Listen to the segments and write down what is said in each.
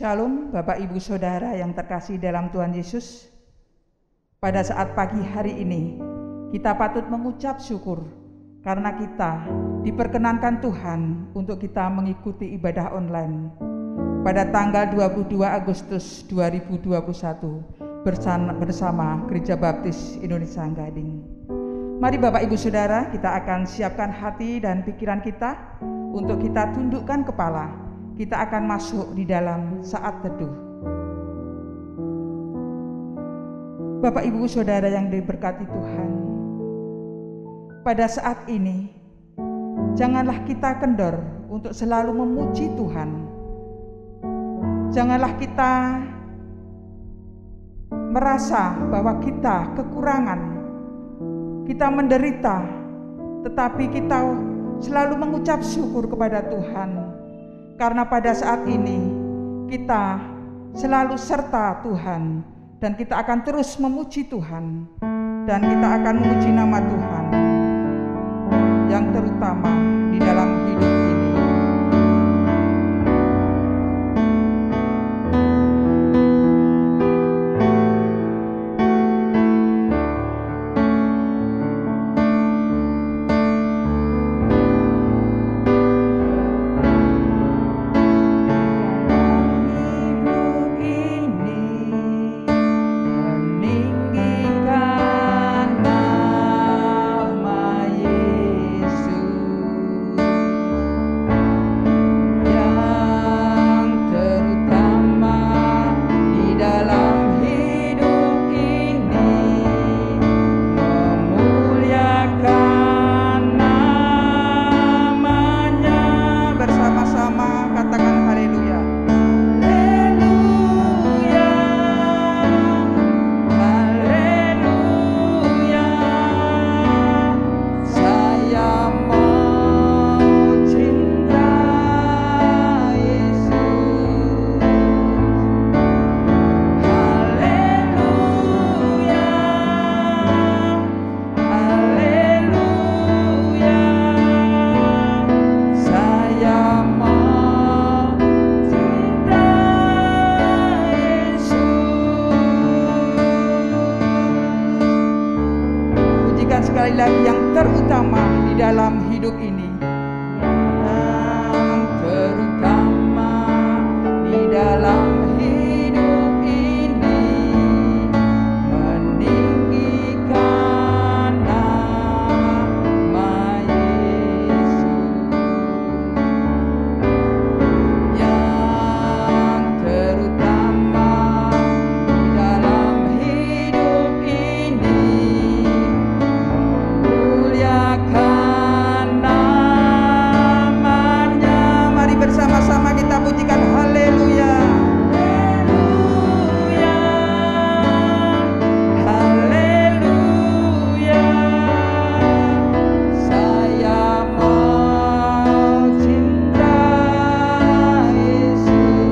Shalom Bapak Ibu Saudara yang terkasih dalam Tuhan Yesus. Pada saat pagi hari ini, kita patut mengucap syukur karena kita diperkenankan Tuhan untuk kita mengikuti ibadah online pada tanggal 22 Agustus 2021 bersama Gereja Baptis Indonesia Gading. Mari Bapak Ibu Saudara, kita akan siapkan hati dan pikiran kita untuk kita tundukkan kepala. Kita akan masuk di dalam saat teduh. Bapak Ibu Saudara yang diberkati Tuhan, pada saat ini janganlah kita kendor untuk selalu memuji Tuhan. Janganlah kita merasa bahwa kita kekurangan, kita menderita, tetapi kita selalu mengucap syukur kepada Tuhan. Karena pada saat ini kita selalu serta Tuhan dan kita akan terus memuji Tuhan dan kita akan memuji nama Tuhan yang terutama di dalam hidup ini. Sekali lagi yang terutama di dalam hidup ini, yang terutama di dalam hidup ini, meninggikan nama Yesus. Yang terutama di dalam hidup ini, bersama-sama kita pujikan haleluya. Haleluya. Haleluya. Saya mau cinta Yesus.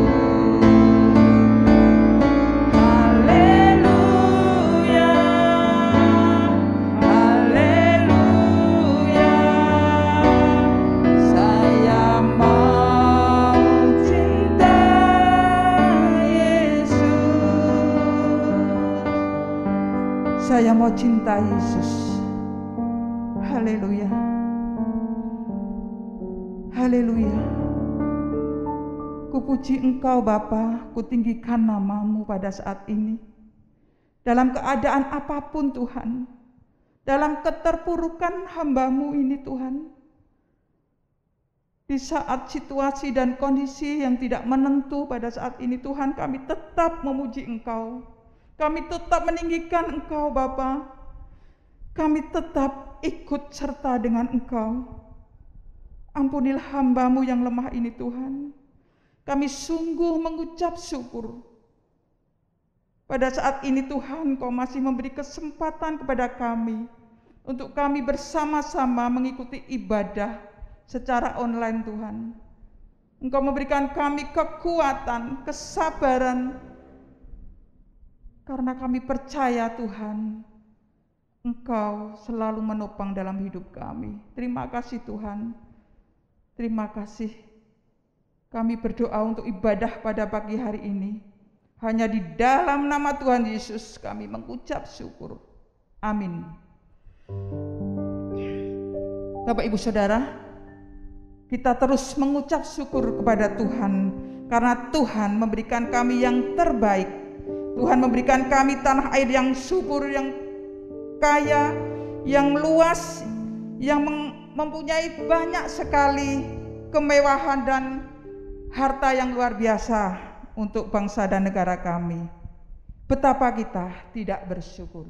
Haleluya. Haleluya. Saya mau Saya mau cinta Yesus. Haleluya. Haleluya. Kupuji Engkau Bapa, kutinggikan namamu pada saat ini. Dalam keadaan apapun Tuhan, dalam keterpurukan hamba-Mu ini Tuhan, di saat situasi dan kondisi yang tidak menentu pada saat ini Tuhan, kami tetap memuji Engkau. Kami tetap meninggikan Engkau Bapa. Kami tetap ikut serta dengan Engkau. Ampunilah hamba-Mu yang lemah ini Tuhan. Kami sungguh mengucap syukur. Pada saat ini Tuhan, Kau masih memberi kesempatan kepada kami untuk kami bersama-sama mengikuti ibadah secara online Tuhan. Engkau memberikan kami kekuatan, kesabaran, karena kami percaya Tuhan, Engkau selalu menopang dalam hidup kami. Terima kasih Tuhan. Terima kasih. Kami berdoa untuk ibadah pada pagi hari ini. Hanya di dalam nama Tuhan Yesus kami mengucap syukur. Amin. Bapak Ibu Saudara, kita terus mengucap syukur kepada Tuhan karena Tuhan memberikan kami yang terbaik. Tuhan memberikan kami tanah air yang subur, yang kaya, yang luas, yang mempunyai banyak sekali kemewahan dan harta yang luar biasa untuk bangsa dan negara kami. Betapa kita tidak bersyukur.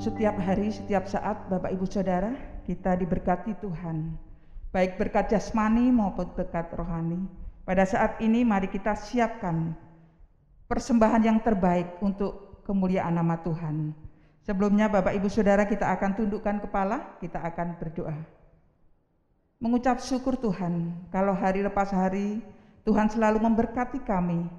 Setiap hari, setiap saat, Bapak Ibu Saudara, kita diberkati Tuhan, baik berkat jasmani maupun berkat rohani. Pada saat ini mari kita siapkan persembahan yang terbaik untuk kemuliaan nama Tuhan. Sebelumnya Bapak Ibu Saudara, kita akan tundukkan kepala, kita akan berdoa. Mengucap syukur Tuhan, kalau hari lepas hari Tuhan selalu memberkati kami.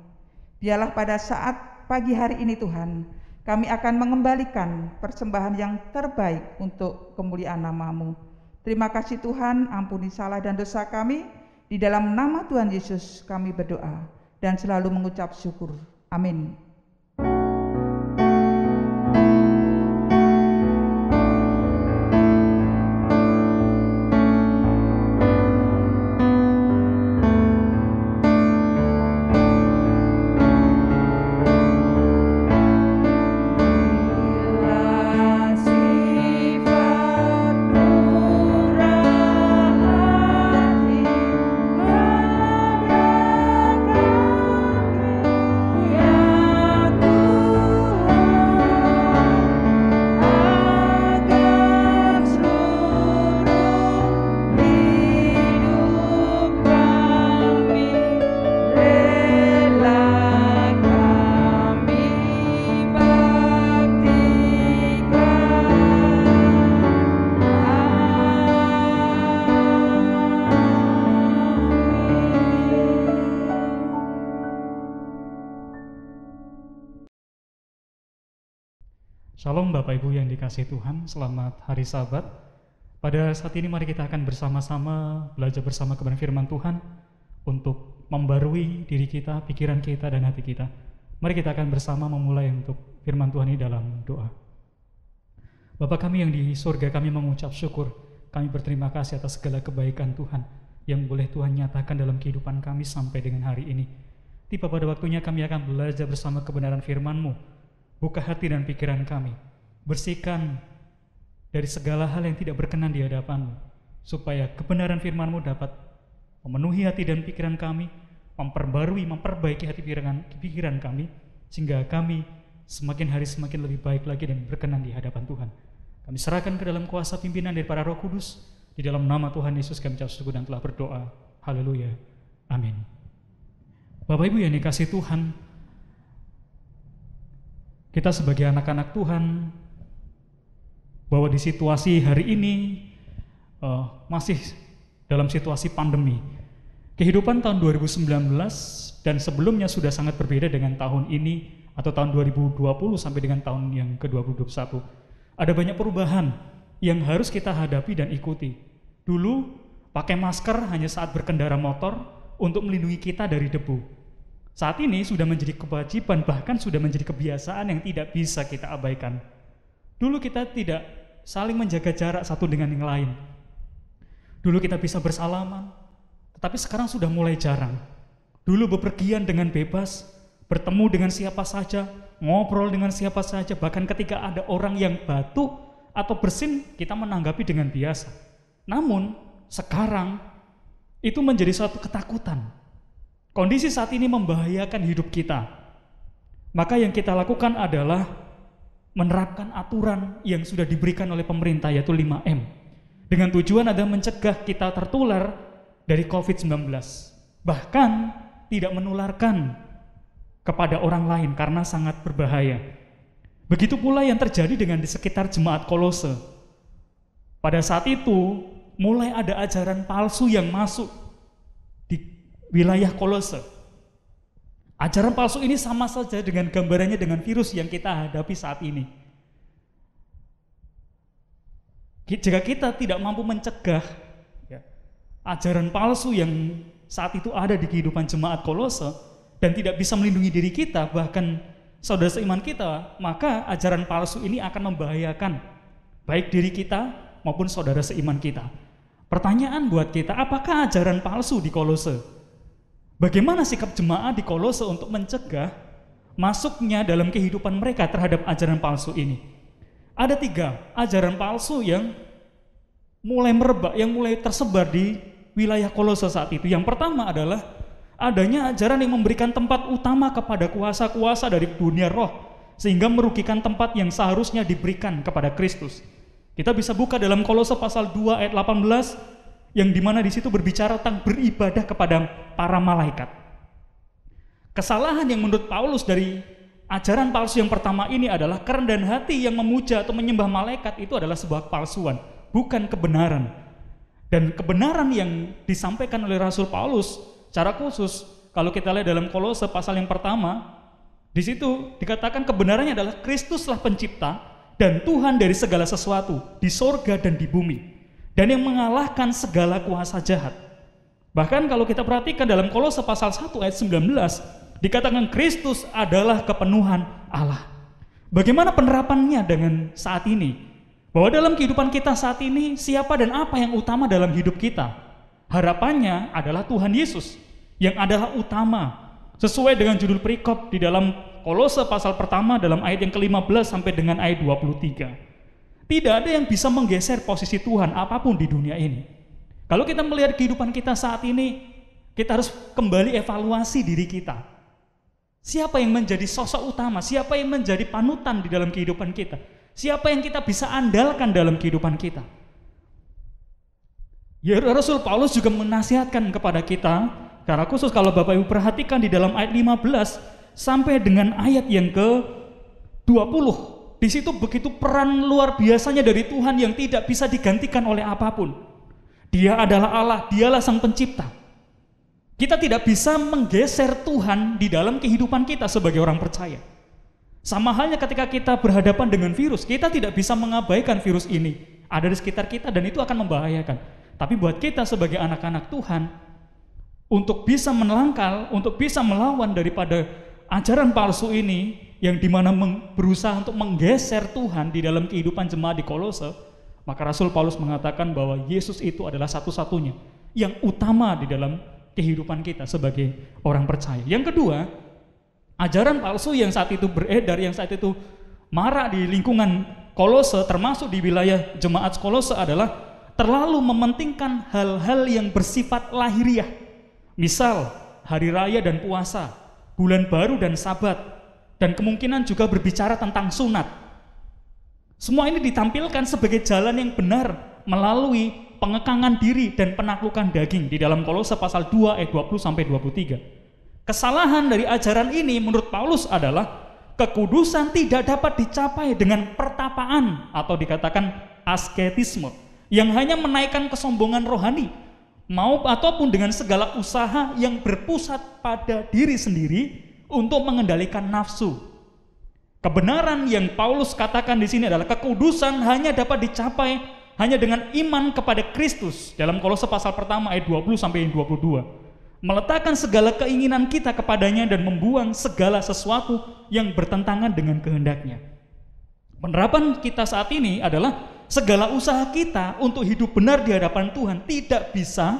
Biarlah pada saat pagi hari ini Tuhan, kami akan mengembalikan persembahan yang terbaik untuk kemuliaan nama-Mu. Terima kasih Tuhan, ampuni salah dan dosa kami. Di dalam nama Tuhan Yesus kami berdoa dan selalu mengucap syukur. Amin. Shalom Bapak Ibu yang dikasihi Tuhan, selamat hari Sabat. Pada saat ini mari kita akan bersama-sama belajar bersama kebenaran firman Tuhan untuk membarui diri kita, pikiran kita, dan hati kita. Mari kita akan bersama memulai untuk firman Tuhan ini dalam doa. Bapa kami yang di surga, kami mengucap syukur, kami berterima kasih atas segala kebaikan Tuhan yang boleh Tuhan nyatakan dalam kehidupan kami sampai dengan hari ini. Tiba pada waktunya kami akan belajar bersama kebenaran firman-Mu. Buka hati dan pikiran kami, bersihkan dari segala hal yang tidak berkenan di hadapan-Mu, supaya kebenaran firman-Mu dapat memenuhi hati dan pikiran kami, memperbarui, memperbaiki hati pikiran kami, sehingga kami semakin hari semakin lebih baik lagi dan berkenan di hadapan Tuhan. Kami serahkan ke dalam kuasa pimpinan daripada Roh Kudus. Di dalam nama Tuhan Yesus kami ucap syukur dan telah berdoa. Haleluya. Amin. Bapak Ibu yang dikasihi Tuhan, kita sebagai anak-anak Tuhan, bahwa di situasi hari ini masih dalam situasi pandemi. Kehidupan tahun 2019 dan sebelumnya sudah sangat berbeda dengan tahun ini atau tahun 2020 sampai dengan tahun yang ke-2021. Ada banyak perubahan yang harus kita hadapi dan ikuti. Dulu pakai masker hanya saat berkendara motor untuk melindungi kita dari debu. Saat ini sudah menjadi kewajiban, bahkan sudah menjadi kebiasaan yang tidak bisa kita abaikan. Dulu kita tidak saling menjaga jarak satu dengan yang lain. Dulu kita bisa bersalaman, tetapi sekarang sudah mulai jarang. Dulu bepergian dengan bebas, bertemu dengan siapa saja, ngobrol dengan siapa saja, bahkan ketika ada orang yang batuk atau bersin, kita menanggapi dengan biasa. Namun, sekarang itu menjadi suatu ketakutan. Kondisi saat ini membahayakan hidup kita. Maka yang kita lakukan adalah menerapkan aturan yang sudah diberikan oleh pemerintah, yaitu 5M. Dengan tujuan adalah mencegah kita tertular dari COVID-19. Bahkan tidak menularkan kepada orang lain karena sangat berbahaya. Begitu pula yang terjadi dengan di sekitar jemaat Kolose. Pada saat itu mulai ada ajaran palsu yang masuk di wilayah Kolose. Ajaran palsu ini sama saja dengan gambarannya dengan virus yang kita hadapi saat ini. Jika kita tidak mampu mencegah ajaran palsu yang saat itu ada di kehidupan jemaat Kolose dan tidak bisa melindungi diri kita, bahkan saudara seiman kita, maka ajaran palsu ini akan membahayakan baik diri kita maupun saudara seiman kita. Pertanyaan buat kita, apakah ajaran palsu di Kolose? Bagaimana sikap jemaat di Kolose untuk mencegah masuknya dalam kehidupan mereka terhadap ajaran palsu ini? Ada 3 ajaran palsu yang mulai merebak, yang mulai tersebar di wilayah Kolose saat itu. Yang pertama adalah adanya ajaran yang memberikan tempat utama kepada kuasa-kuasa dari dunia roh, sehingga merugikan tempat yang seharusnya diberikan kepada Kristus. Kita bisa buka dalam Kolose pasal 2 ayat 18, yang dimana di situ berbicara tentang beribadah kepada para malaikat. Kesalahan yang menurut Paulus dari ajaran palsu yang pertama ini adalah kerendahan hati yang memuja atau menyembah malaikat itu adalah sebuah palsuan, bukan kebenaran. Dan kebenaran yang disampaikan oleh Rasul Paulus secara khusus, kalau kita lihat dalam Kolose pasal yang pertama, di situ dikatakan kebenarannya adalah Kristuslah pencipta dan Tuhan dari segala sesuatu di sorga dan di bumi, dan yang mengalahkan segala kuasa jahat. Bahkan kalau kita perhatikan dalam Kolose pasal 1 ayat 19, dikatakan Kristus adalah kepenuhan Allah. Bagaimana penerapannya dengan saat ini? Bahwa dalam kehidupan kita saat ini, siapa dan apa yang utama dalam hidup kita? Harapannya adalah Tuhan Yesus yang adalah utama. Sesuai dengan judul perikop di dalam Kolose pasal pertama dalam ayat yang ke-15 sampai dengan ayat 23. Tidak ada yang bisa menggeser posisi Tuhan apapun di dunia ini. Kalau kita melihat kehidupan kita saat ini, kita harus kembali evaluasi diri kita. Siapa yang menjadi sosok utama? Siapa yang menjadi panutan di dalam kehidupan kita? Siapa yang kita bisa andalkan dalam kehidupan kita? Ya, Rasul Paulus juga menasihatkan kepada kita, karena khusus kalau Bapak Ibu perhatikan di dalam ayat 15 sampai dengan ayat yang ke-20, di situ begitu peran luar biasanya dari Tuhan yang tidak bisa digantikan oleh apapun. Dia adalah Allah, dialah sang pencipta. Kita tidak bisa menggeser Tuhan di dalam kehidupan kita sebagai orang percaya. Sama halnya ketika kita berhadapan dengan virus, kita tidak bisa mengabaikan virus ini. Ada di sekitar kita dan itu akan membahayakan. Tapi buat kita sebagai anak-anak Tuhan, untuk bisa menangkal, untuk bisa melawan daripada ajaran palsu ini, yang dimana berusaha untuk menggeser Tuhan di dalam kehidupan jemaat di Kolose, maka Rasul Paulus mengatakan bahwa Yesus itu adalah satu-satunya yang utama di dalam kehidupan kita sebagai orang percaya. Yang kedua, ajaran palsu yang saat itu beredar, yang saat itu marak di lingkungan Kolose, termasuk di wilayah jemaat Kolose, adalah terlalu mementingkan hal-hal yang bersifat lahiriah. Misal, hari raya dan puasa, bulan baru dan sabat, dan kemungkinan juga berbicara tentang sunat. Semua ini ditampilkan sebagai jalan yang benar melalui pengekangan diri dan penaklukan daging di dalam Kolose pasal 2 ayat 20 sampai 23. Kesalahan dari ajaran ini menurut Paulus adalah kekudusan tidak dapat dicapai dengan pertapaan atau dikatakan asketisme yang hanya menaikkan kesombongan rohani ataupun dengan segala usaha yang berpusat pada diri sendiri untuk mengendalikan nafsu. Kebenaran yang Paulus katakan di sini adalah kekudusan hanya dapat dicapai hanya dengan iman kepada Kristus dalam Kolose pasal pertama ayat 20 sampai 22. Meletakkan segala keinginan kita kepadanya dan membuang segala sesuatu yang bertentangan dengan kehendaknya. Penerapan kita saat ini adalah segala usaha kita untuk hidup benar di hadapan Tuhan tidak bisa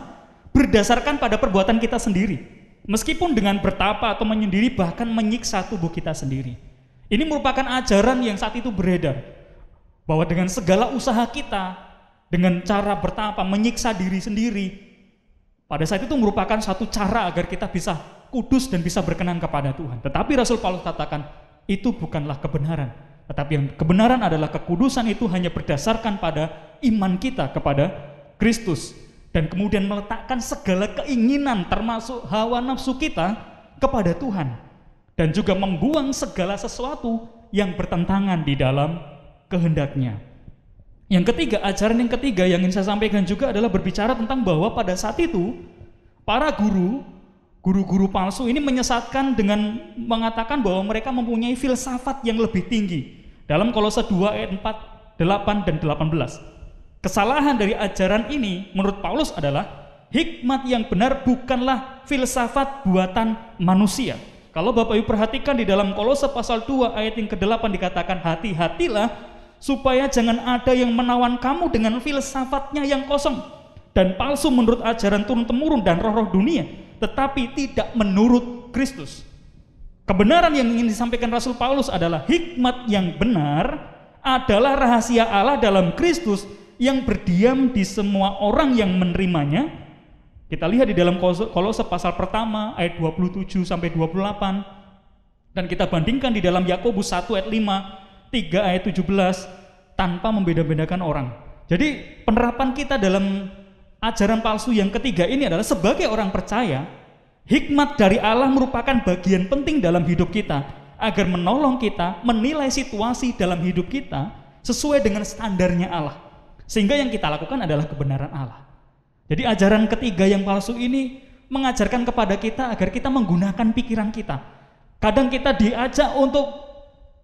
berdasarkan pada perbuatan kita sendiri. Meskipun dengan bertapa atau menyendiri bahkan menyiksa tubuh kita sendiri. Ini merupakan ajaran yang saat itu beredar, bahwa dengan segala usaha kita, dengan cara bertapa, menyiksa diri sendiri, pada saat itu merupakan satu cara agar kita bisa kudus dan bisa berkenan kepada Tuhan. Tetapi Rasul Paulus katakan, itu bukanlah kebenaran. Tetapi yang kebenaran adalah kekudusan itu hanya berdasarkan pada iman kita kepada Kristus. Dan kemudian meletakkan segala keinginan termasuk hawa nafsu kita kepada Tuhan. Dan juga membuang segala sesuatu yang bertentangan di dalam kehendaknya. Yang ketiga, ajaran yang ketiga yang ingin saya sampaikan juga adalah berbicara tentang bahwa pada saat itu para guru-guru palsu ini menyesatkan dengan mengatakan bahwa mereka mempunyai filsafat yang lebih tinggi. Dalam Kolose 2 ayat 4, 8 dan 18. Kesalahan dari ajaran ini menurut Paulus adalah hikmat yang benar bukanlah filsafat buatan manusia. Kalau Bapak Ibu perhatikan di dalam Kolose pasal 2 ayat yang ke-8 dikatakan hati-hatilah supaya jangan ada yang menawan kamu dengan filsafatnya yang kosong dan palsu menurut ajaran turun-temurun dan roh-roh dunia, tetapi tidak menurut Kristus. Kebenaran yang ingin disampaikan Rasul Paulus adalah hikmat yang benar adalah rahasia Allah dalam Kristus yang berdiam di semua orang yang menerimanya. Kita lihat di dalam Kolose pasal pertama ayat 27 sampai 28 dan kita bandingkan di dalam Yakobus 1 ayat 5, 3 ayat 17 tanpa membeda-bedakan orang. Jadi penerapan kita dalam ajaran palsu yang ketiga ini adalah sebagai orang percaya, hikmat dari Allah merupakan bagian penting dalam hidup kita agar menolong kita menilai situasi dalam hidup kita sesuai dengan standarnya Allah. Sehingga yang kita lakukan adalah kebenaran Allah. Jadi ajaran ketiga yang palsu ini mengajarkan kepada kita agar kita menggunakan pikiran kita. Kadang kita diajak untuk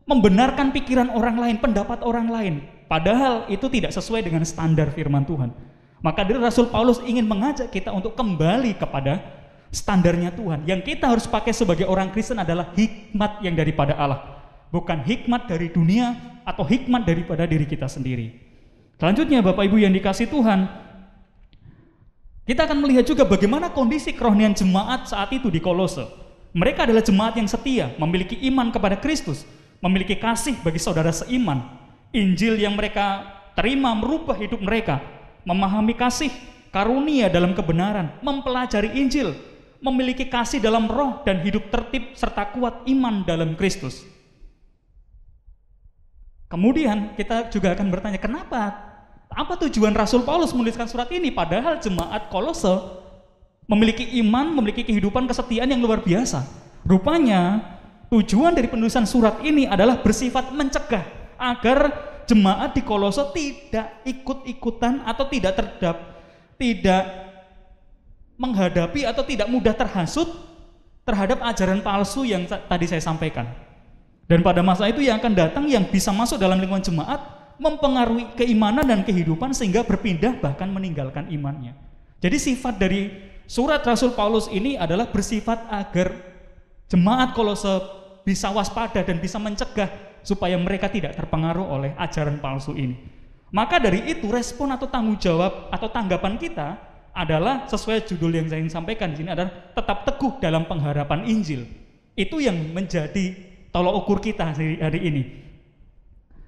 membenarkan pikiran orang lain, pendapat orang lain. Padahal itu tidak sesuai dengan standar firman Tuhan. Maka dari Rasul Paulus ingin mengajak kita untuk kembali kepada standarnya Tuhan. Yang kita harus pakai sebagai orang Kristen adalah hikmat yang daripada Allah. Bukan hikmat dari dunia atau hikmat daripada diri kita sendiri. Selanjutnya Bapak Ibu yang dikasih Tuhan, kita akan melihat juga bagaimana kondisi kerohanian jemaat saat itu di Kolose. Mereka adalah jemaat yang setia, memiliki iman kepada Kristus, memiliki kasih bagi saudara seiman. Injil yang mereka terima merubah hidup mereka, memahami kasih, karunia dalam kebenaran, mempelajari Injil, memiliki kasih dalam roh dan hidup tertib serta kuat iman dalam Kristus. Kemudian kita juga akan bertanya, kenapa? Apa tujuan Rasul Paulus menuliskan surat ini? Padahal jemaat Kolose memiliki iman, memiliki kehidupan kesetiaan yang luar biasa. Rupanya tujuan dari penulisan surat ini adalah bersifat mencegah agar jemaat di Kolose tidak ikut-ikutan atau tidak menghadapi atau tidak mudah terhasut terhadap ajaran palsu yang tadi saya sampaikan. Dan pada masa itu yang akan datang yang bisa masuk dalam lingkungan jemaat mempengaruhi keimanan dan kehidupan sehingga berpindah bahkan meninggalkan imannya. Jadi sifat dari surat Rasul Paulus ini adalah bersifat agar jemaat Kolose bisa waspada dan bisa mencegah supaya mereka tidak terpengaruh oleh ajaran palsu ini. Maka dari itu respon atau tanggung jawab atau tanggapan kita adalah sesuai judul yang saya ingin sampaikan di sini adalah tetap teguh dalam pengharapan Injil. Itu yang menjadi tolok ukur kita hari ini.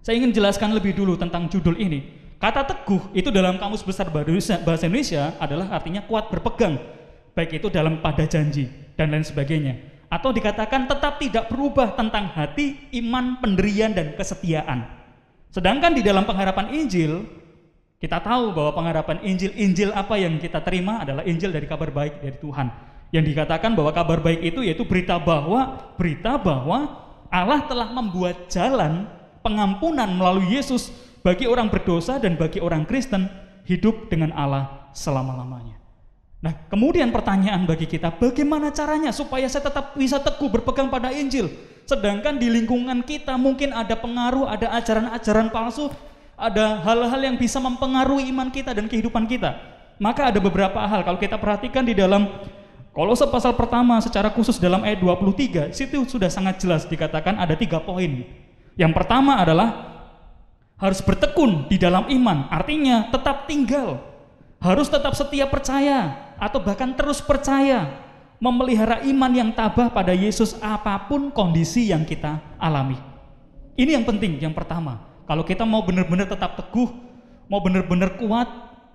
Saya ingin jelaskan lebih dulu tentang judul ini. Kata teguh itu dalam Kamus Besar Bahasa Indonesia adalah artinya kuat berpegang, baik itu dalam pada janji dan lain sebagainya. Atau dikatakan tetap tidak berubah tentang hati, iman, pendirian, dan kesetiaan. Sedangkan di dalam pengharapan Injil, kita tahu bahwa pengharapan Injil apa yang kita terima adalah Injil dari kabar baik dari Tuhan. Yang dikatakan bahwa kabar baik itu yaitu berita bahwa Allah telah membuat jalan pengampunan melalui Yesus bagi orang berdosa dan bagi orang Kristen hidup dengan Allah selama-lamanya. Nah, kemudian pertanyaan bagi kita, bagaimana caranya supaya saya tetap bisa teguh berpegang pada Injil? Sedangkan di lingkungan kita mungkin ada pengaruh, ada ajaran-ajaran palsu, ada hal-hal yang bisa mempengaruhi iman kita dan kehidupan kita. Maka ada beberapa hal, kalau kita perhatikan di dalam Kolose pasal pertama secara khusus dalam ayat 23, situ sudah sangat jelas dikatakan ada 3 poin. Yang pertama adalah harus bertekun di dalam iman, artinya tetap tinggal, harus tetap setia percaya, atau bahkan terus percaya, memelihara iman yang tabah pada Yesus apapun kondisi yang kita alami. Ini yang penting, yang pertama. Kalau kita mau benar-benar tetap teguh, mau benar-benar kuat,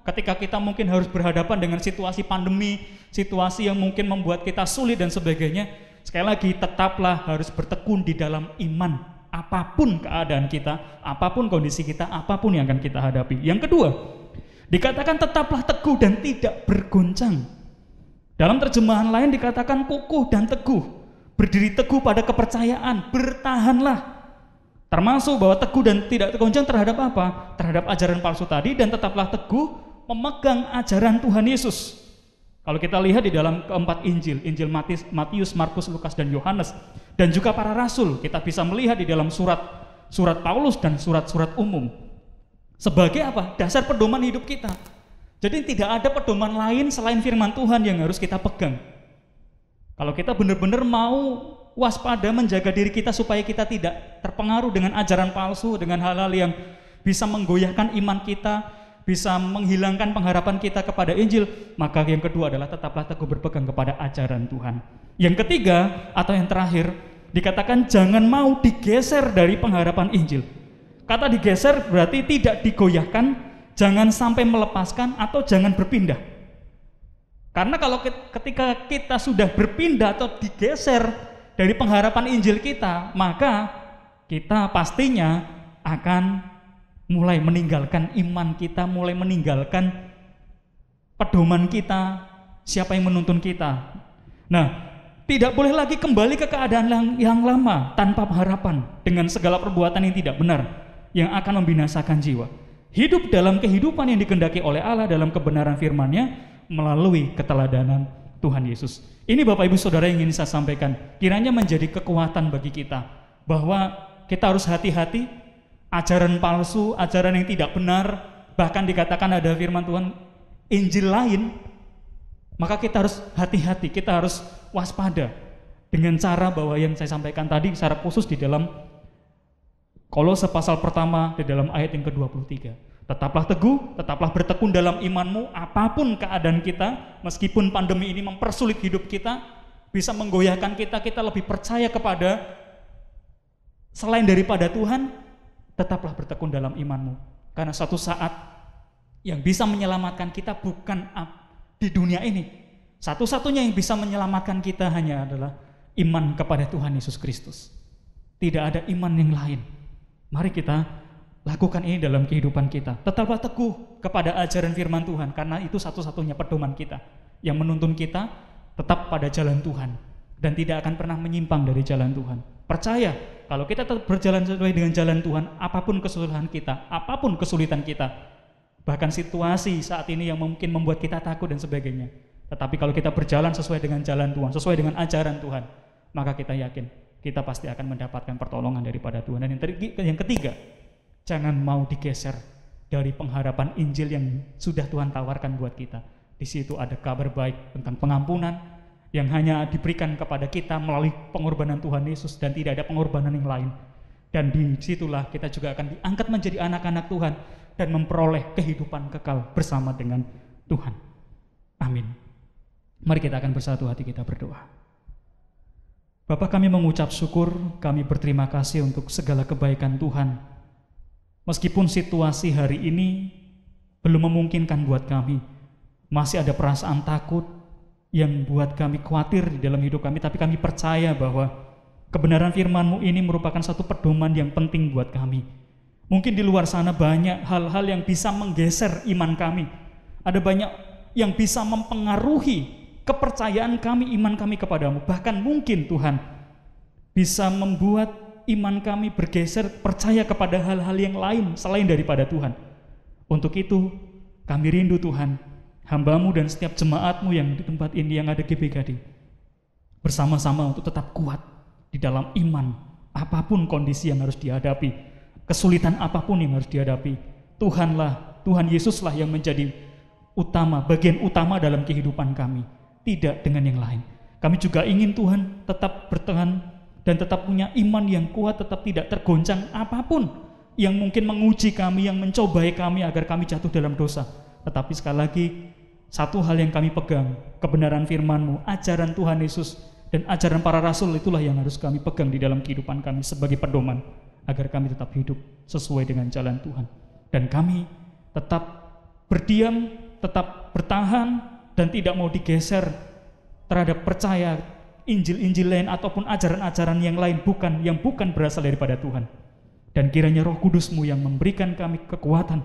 ketika kita mungkin harus berhadapan dengan situasi pandemi, situasi yang mungkin membuat kita sulit dan sebagainya, sekali lagi tetaplah harus bertekun di dalam iman, apapun keadaan kita, apapun kondisi kita, apapun yang akan kita hadapi. Yang kedua, dikatakan tetaplah teguh dan tidak bergoncang. Dalam terjemahan lain dikatakan kukuh dan teguh, berdiri teguh pada kepercayaan, bertahanlah. Termasuk bahwa teguh dan tidak tergoncang terhadap apa? Terhadap ajaran palsu tadi, dan tetaplah teguh memegang ajaran Tuhan Yesus. Kalau kita lihat di dalam keempat Injil, Injil Matius, Markus, Lukas, dan Yohanes, dan juga para rasul, kita bisa melihat di dalam surat Paulus dan surat-surat umum. Sebagai apa? Dasar pedoman hidup kita. Jadi tidak ada pedoman lain selain firman Tuhan yang harus kita pegang. Kalau kita benar-benar mau waspada menjaga diri kita supaya kita tidak terpengaruh dengan ajaran palsu, dengan hal-hal yang bisa menggoyahkan iman kita, bisa menghilangkan pengharapan kita kepada Injil, maka yang kedua adalah tetaplah teguh berpegang kepada ajaran Tuhan. Yang ketiga atau yang terakhir, dikatakan jangan mau digeser dari pengharapan Injil. Kata digeser berarti tidak digoyahkan, jangan sampai melepaskan atau jangan berpindah. Karena kalau ketika kita sudah berpindah atau digeser dari pengharapan Injil kita, maka kita pastinya akan mulai meninggalkan iman kita, mulai meninggalkan pedoman kita, siapa yang menuntun kita. Nah, tidak boleh lagi kembali ke keadaan yang lama tanpa harapan dengan segala perbuatan yang tidak benar yang akan membinasakan jiwa. Hidup dalam kehidupan yang dikehendaki oleh Allah dalam kebenaran firman-Nya melalui keteladanan Tuhan Yesus. Ini Bapak Ibu Saudara yang ingin saya sampaikan, kiranya menjadi kekuatan bagi kita bahwa kita harus hati-hati ajaran palsu, ajaran yang tidak benar, bahkan dikatakan ada firman Tuhan Injil lain, maka kita harus hati-hati, kita harus waspada dengan cara bahwa yang saya sampaikan tadi secara khusus di dalam Kolose pasal pertama di dalam ayat yang ke-23. Tetaplah teguh, tetaplah bertekun dalam imanmu, apapun keadaan kita, meskipun pandemi ini mempersulit hidup kita, bisa menggoyahkan kita lebih percaya kepada selain daripada Tuhan, tetaplah bertekun dalam imanmu. Karena suatu saat yang bisa menyelamatkan kita bukan di dunia ini. Satu-satunya yang bisa menyelamatkan kita hanya adalah iman kepada Tuhan Yesus Kristus. Tidak ada iman yang lain. Mari kita lakukan ini dalam kehidupan kita. Tetaplah teguh kepada ajaran firman Tuhan, karena itu satu-satunya pedoman kita yang menuntun kita tetap pada jalan Tuhan dan tidak akan pernah menyimpang dari jalan Tuhan. Percaya, kalau kita tetap berjalan sesuai dengan jalan Tuhan, apapun kesulitan kita, apapun kesulitan kita, bahkan situasi saat ini yang mungkin membuat kita takut dan sebagainya, tetapi kalau kita berjalan sesuai dengan jalan Tuhan, sesuai dengan ajaran Tuhan, maka kita yakin kita pasti akan mendapatkan pertolongan daripada Tuhan. Dan yang ketiga, jangan mau digeser dari pengharapan Injil yang sudah Tuhan tawarkan buat kita. Di situ ada kabar baik tentang pengampunan yang hanya diberikan kepada kita melalui pengorbanan Tuhan Yesus dan tidak ada pengorbanan yang lain. Dan di situlah kita juga akan diangkat menjadi anak-anak Tuhan dan memperoleh kehidupan kekal bersama dengan Tuhan. Amin. Mari kita akan bersatu hati kita berdoa. Bapa, kami mengucap syukur, kami berterima kasih untuk segala kebaikan Tuhan. Meskipun situasi hari ini belum memungkinkan buat kami, masih ada perasaan takut yang buat kami khawatir di dalam hidup kami, tapi kami percaya bahwa kebenaran firman-Mu ini merupakan satu pedoman yang penting buat kami. Mungkin di luar sana banyak hal-hal yang bisa menggeser iman kami. Ada banyak yang bisa mempengaruhi kepercayaan kami, iman kami kepadamu. Bahkan mungkin Tuhan bisa membuat iman kami bergeser percaya kepada hal-hal yang lain selain daripada Tuhan. Untuk itu kami rindu Tuhan, hamba-Mu dan setiap jemaat-Mu yang di tempat ini yang ada GBKD, bersama-sama untuk tetap kuat di dalam iman, apapun kondisi yang harus dihadapi, kesulitan apapun yang harus dihadapi. Tuhan Yesuslah yang menjadi utama, bagian utama dalam kehidupan kami, tidak dengan yang lain. Kami juga ingin Tuhan tetap bertahan dan tetap punya iman yang kuat, tetap tidak tergoncang apapun yang mungkin menguji kami, yang mencobai kami agar kami jatuh dalam dosa. Tetapi sekali lagi, satu hal yang kami pegang, kebenaran firman-Mu, ajaran Tuhan Yesus, dan ajaran para rasul, itulah yang harus kami pegang di dalam kehidupan kami sebagai pedoman, agar kami tetap hidup sesuai dengan jalan Tuhan. Dan kami tetap berdiam, tetap bertahan, dan tidak mau digeser terhadap percaya Injil-Injil lain ataupun ajaran-ajaran yang lain yang bukan berasal daripada Tuhan. Dan kiranya Roh Kudus-Mu yang memberikan kami kekuatan,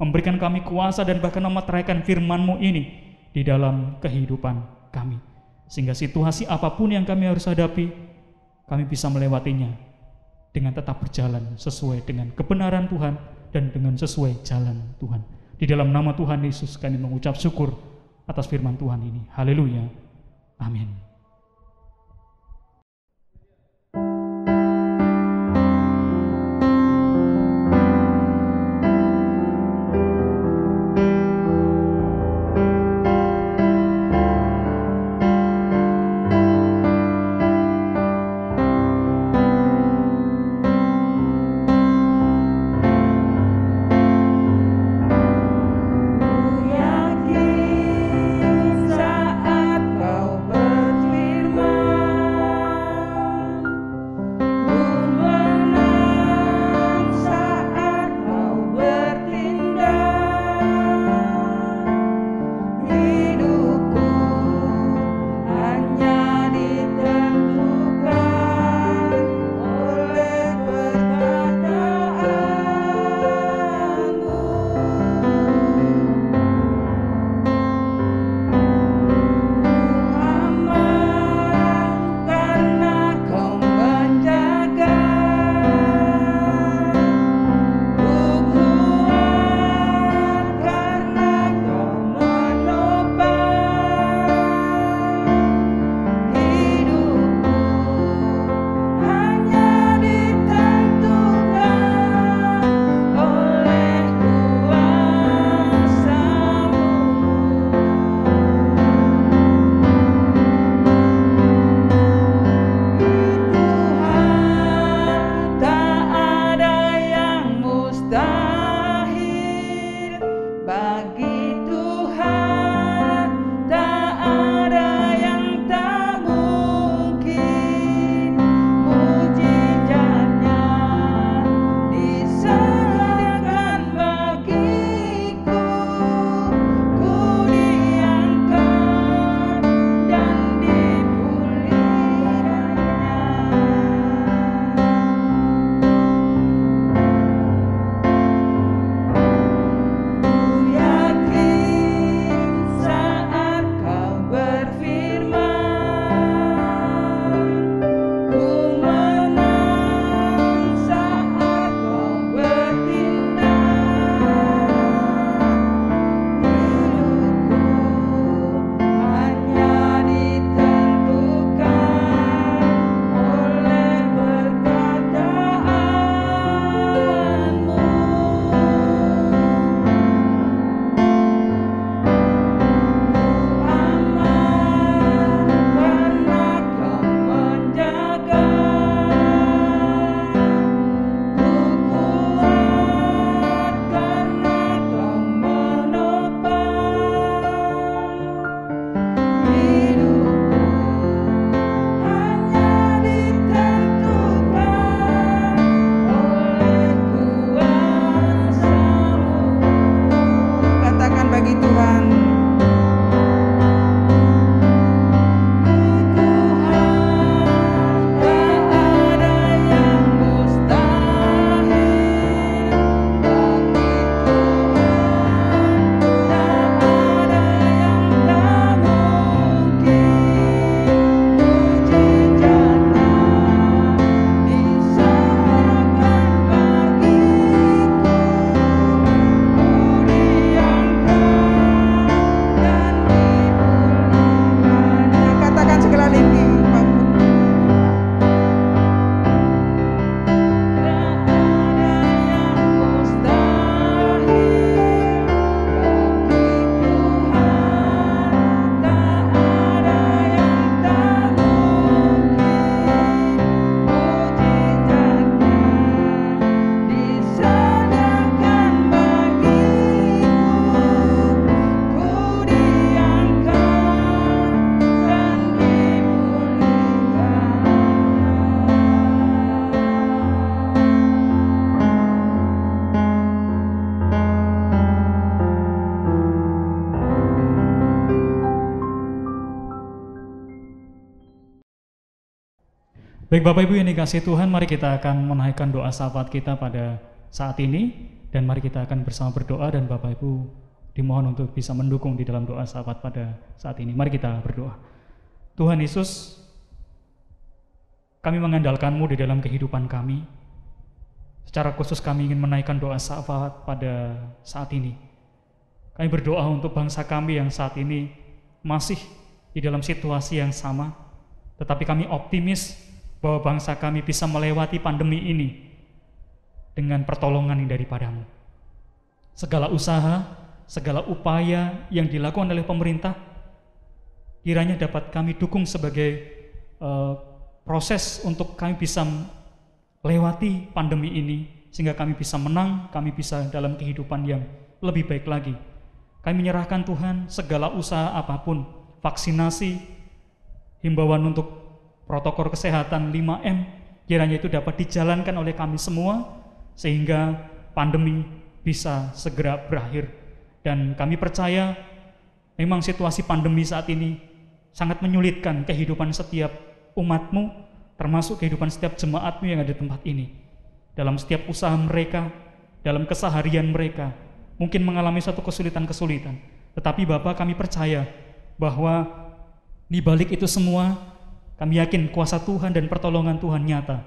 memberikan kami kuasa dan bahkan memeteraikan firman-Mu ini di dalam kehidupan kami. Sehingga situasi apapun yang kami harus hadapi, kami bisa melewatinya dengan tetap berjalan sesuai dengan kebenaran Tuhan dan dengan sesuai jalan Tuhan. Di dalam nama Tuhan Yesus kami mengucap syukur atas firman Tuhan ini. Haleluya. Amin. Baik Bapak Ibu yang dikasihi Tuhan, mari kita akan menaikkan doa syafaat kita pada saat ini, dan mari kita akan bersama berdoa, dan Bapak Ibu dimohon untuk bisa mendukung di dalam doa syafaat pada saat ini. Mari kita berdoa. Tuhan Yesus, kami mengandalkan-Mu di dalam kehidupan kami. Secara khusus kami ingin menaikkan doa syafaat pada saat ini. Kami berdoa untuk bangsa kami yang saat ini masih di dalam situasi yang sama, tetapi kami optimis bahwa bangsa kami bisa melewati pandemi ini dengan pertolongan yang daripada-Mu. Segala usaha, segala upaya yang dilakukan oleh pemerintah kiranya dapat kami dukung sebagai proses untuk kami bisa melewati pandemi ini, sehingga kami bisa menang, kami bisa dalam kehidupan yang lebih baik lagi. Kami menyerahkan Tuhan segala usaha apapun, vaksinasi, himbauan untuk protokol kesehatan 5M, kiranya itu dapat dijalankan oleh kami semua, sehingga pandemi bisa segera berakhir. Dan kami percaya memang situasi pandemi saat ini sangat menyulitkan kehidupan setiap umat-Mu, termasuk kehidupan setiap jemaat-Mu yang ada di tempat ini. Dalam setiap usaha mereka, dalam keseharian mereka, mungkin mengalami suatu kesulitan-kesulitan. Tetapi Bapa, kami percaya bahwa di balik itu semua, kami yakin kuasa Tuhan dan pertolongan Tuhan nyata.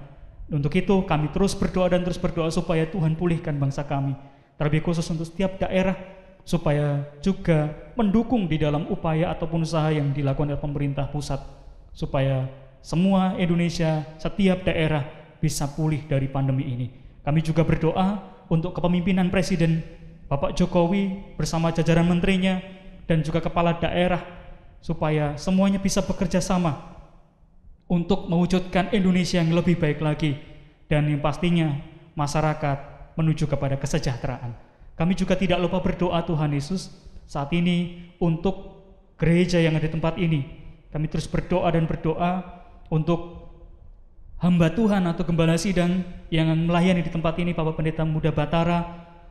Untuk itu kami terus berdoa dan terus berdoa supaya Tuhan pulihkan bangsa kami. Terlebih khusus untuk setiap daerah, supaya juga mendukung di dalam upaya ataupun usaha yang dilakukan oleh pemerintah pusat, supaya semua Indonesia, setiap daerah bisa pulih dari pandemi ini. Kami juga berdoa untuk kepemimpinan Presiden Bapak Jokowi bersama jajaran menterinya dan juga kepala daerah, supaya semuanya bisa bekerja sama untuk mewujudkan Indonesia yang lebih baik lagi, dan yang pastinya masyarakat menuju kepada kesejahteraan. Kami juga tidak lupa berdoa Tuhan Yesus saat ini untuk gereja yang ada di tempat ini. Kami terus berdoa dan berdoa untuk hamba Tuhan atau gembala sidang yang melayani di tempat ini, Bapak Pendeta Muda Batara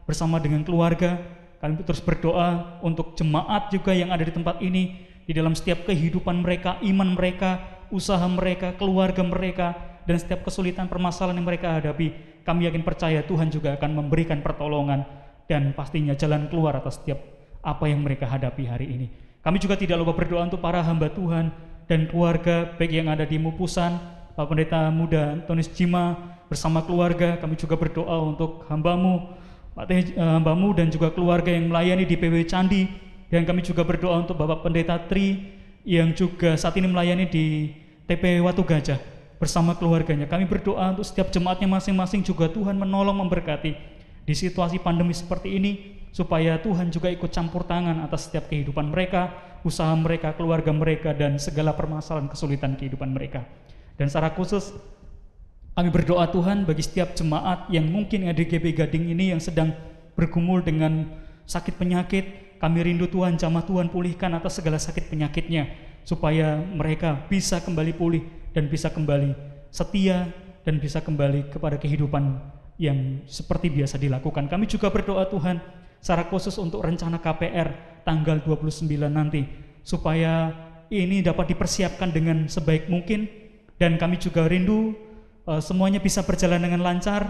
bersama dengan keluarga. Kami terus berdoa untuk jemaat juga yang ada di tempat ini, di dalam setiap kehidupan mereka, iman mereka, usaha mereka, keluarga mereka, dan setiap kesulitan permasalahan yang mereka hadapi. Kami yakin percaya Tuhan juga akan memberikan pertolongan dan pastinya jalan keluar atas setiap apa yang mereka hadapi hari ini. Kami juga tidak lupa berdoa untuk para hamba Tuhan dan keluarga, baik yang ada di Mupusan, Bapak Pendeta Muda Antonius Jima bersama keluarga. Kami juga berdoa untuk hambamu dan juga keluarga yang melayani di PW Candi. Dan kami juga berdoa untuk Bapak Pendeta Tri yang juga saat ini melayani di TP Watu Gajah bersama keluarganya. Kami berdoa untuk setiap jemaatnya masing-masing juga Tuhan menolong, memberkati di situasi pandemi seperti ini, supaya Tuhan juga ikut campur tangan atas setiap kehidupan mereka, usaha mereka, keluarga mereka, dan segala permasalahan kesulitan kehidupan mereka. Dan secara khusus kami berdoa Tuhan bagi setiap jemaat yang mungkin ada di GB Gading ini yang sedang bergumul dengan sakit penyakit. Kami rindu Tuhan, jamah Tuhan pulihkan atas segala sakit penyakitnya, supaya mereka bisa kembali pulih dan bisa kembali setia dan bisa kembali kepada kehidupan yang seperti biasa dilakukan. Kami juga berdoa Tuhan secara khusus untuk rencana KPR tanggal 29 nanti, supaya ini dapat dipersiapkan dengan sebaik mungkin, dan kami juga rindu semuanya bisa berjalan dengan lancar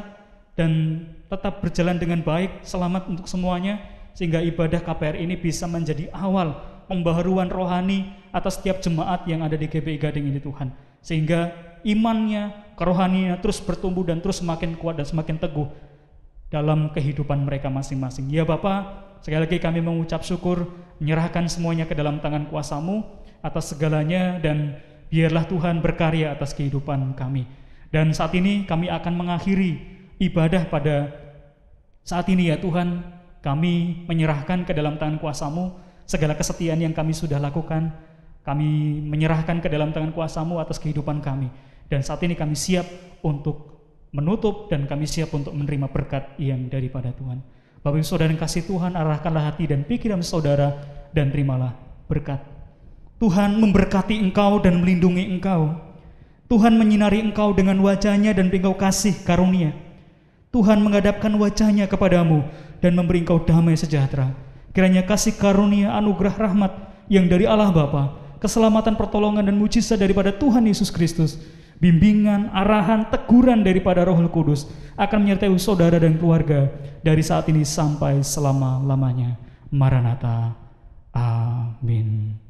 dan tetap berjalan dengan baik, selamat untuk semuanya, sehingga ibadah KPR ini bisa menjadi awal pembaharuan rohani atas setiap jemaat yang ada di GBI Gading ini Tuhan, sehingga imannya, kerohaniannya terus bertumbuh dan terus semakin kuat dan semakin teguh dalam kehidupan mereka masing-masing. Ya Bapa, sekali lagi kami mengucap syukur, menyerahkan semuanya ke dalam tangan kuasa-Mu atas segalanya, dan biarlah Tuhan berkarya atas kehidupan kami. Dan saat ini kami akan mengakhiri ibadah pada saat ini ya Tuhan. Kami menyerahkan ke dalam tangan kuasa-Mu segala kesetiaan yang kami sudah lakukan. Kami menyerahkan ke dalam tangan kuasa-Mu atas kehidupan kami. Dan saat ini kami siap untuk menutup dan kami siap untuk menerima berkat yang daripada Tuhan. Bapak Ibu Saudara yang kasih Tuhan, arahkanlah hati dan pikiran saudara dan terimalah berkat. Tuhan memberkati engkau dan melindungi engkau. Tuhan menyinari engkau dengan wajah-Nya dan beri engkau kasih karunia. Tuhan menghadapkan wajah-Nya kepadamu dan memberi engkau damai sejahtera. Kiranya kasih karunia, anugerah, rahmat yang dari Allah Bapa, keselamatan, pertolongan dan mujizat daripada Tuhan Yesus Kristus bimbingan, arahan, teguran daripada Roh Kudus akan menyertai saudara dan keluarga dari saat ini sampai selama-lamanya. Maranatha. Amin.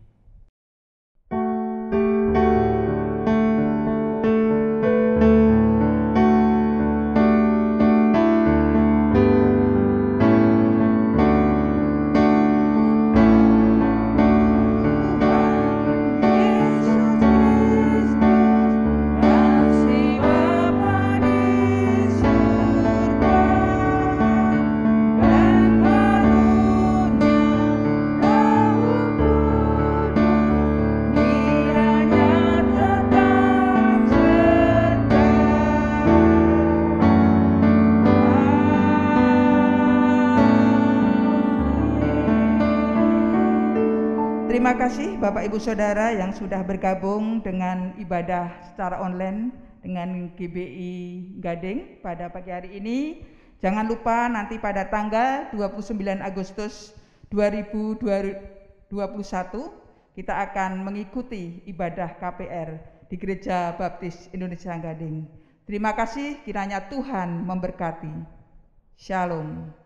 Terima kasih Bapak Ibu Saudara yang sudah bergabung dengan ibadah secara online dengan GBI Gading pada pagi hari ini. Jangan lupa nanti pada tanggal 29 Agustus 2021 kita akan mengikuti ibadah KPR di Gereja Baptis Indonesia Gading. Terima kasih, kiranya Tuhan memberkati. Shalom.